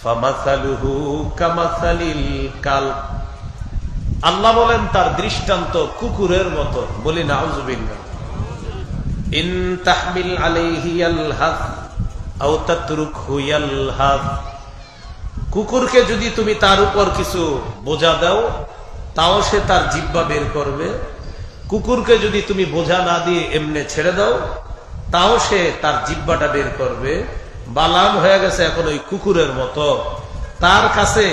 ফামাসালুহু কামাসালিল কালব, আল্লাহ বলেন তার দৃষ্টান্ত কুকুরের মতো। বলি নাউযুবিল্লাহ। ইন তাহমিল আলাইহি ইয়ালহাস আও তাতরুকহু ইয়ালহাস, কুকুরকে যদি তুমি তার উপর কিছু বোঝা দাও তাও সে তার জিহ্বা বের করবে, কুকুরকে যদি তুমি বোঝা না দিয়ে এমনি ছেড়ে দাও তাও সে তার জিহ্বাটা বের করবে। বালাম হয়ে গেছে এখন ওই কুকুরের মতো, তার কাছে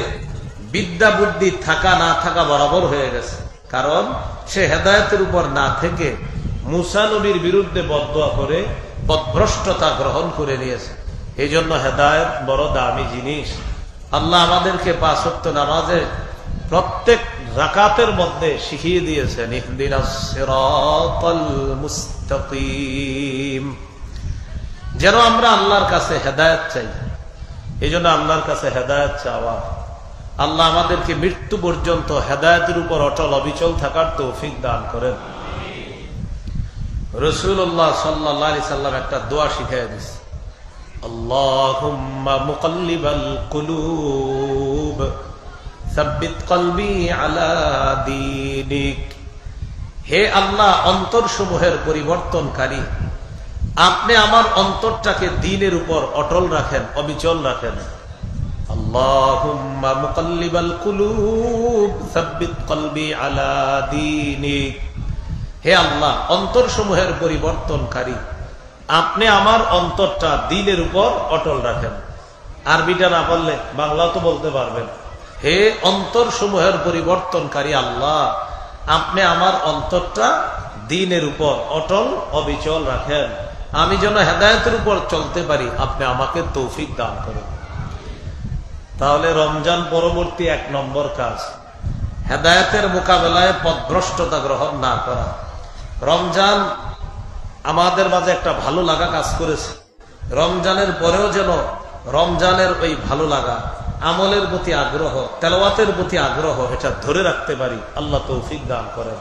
বিদ্যা বুদ্ধি থাকা না থাকা বরাবর হয়ে গেছে, কারণ সে হেদায়েতের উপর না থেকে মুসা নবীর বিরুদ্ধে বদদুয়া করে পথভ্রষ্টতা গ্রহণ করে নিয়েছে। এই জন্য হেদায়েত বড় দামি জিনিস। আল্লাহ আমাদেরকে ৫ ওয়াক্ত নামাজে প্রত্যেক রাকাতের মধ্যে শিখিয়ে দিয়েছেন ইহদিনাস সিরাতাল মুস্তাকিম, যেন আমরা আল্লাহর কাছে হেদায়েত চাই। এই জন্য আল্লাহর কাছে হেদায়েত চাওয়া। আল্লাহ আমাদেরকে মৃত্যু পর্যন্ত হেদায়েতের উপর অটল অবিচল থাকার তৌফিক দান করেন। রাসূলুল্লাহ সাল্লাল্লাহু আলাইহি সাল্লাম একটা দোয়া শিখিয়ে দিয়েছে, আল্লাহুম্মা মুকাল্লিবাল কুলুব সাব্বিত কলবি আলা দীনিক। হে আল্লাহ, অন্তরসমূহের পরিবর্তনকারী, আপনি আমার অন্তরটাকে দ্বীনের উপর অটল রাখেন, অবিচল রাখেন। আল্লাহুম্মা মুকাল্লিবাল কুলুব সাব্বিত কলবি আলা দীনিক। হে আল্লাহ, অন্তরসমূহের পরিবর্তনকারী, আপনি আমার অন্তরটা দ্বীনের উপর অটল রাখেন। আরবিটা না বললে বাংলা তো বলতে পারবেন। হে অন্তরসমূহের পরিবর্তনকারী আল্লাহ, আপনি আমার অন্তরটা দ্বীনের উপর অটল অবিচল রাখেন, আমি যেন হেদায়েতের উপর চলতে পারি, আপনি আমাকে তৌফিক দান করেন। তাহলে রমজান পরবর্তী ১ নম্বর কাজ হেদায়েতের মোকাবেলায় পথভ্রষ্টতা গ্রহণ না করা। রমজান আমাদের মাঝে একটা ভালো লাগা কাজ করেছে, রমজানের পরেও যেন রমজানের ওই ভালো লাগা, আমলের প্রতি আগ্রহ, তেলাওয়াতের প্রতি আগ্রহ, এটা ধরে রাখতে পারি। আল্লাহ তৌফিক দান করেন।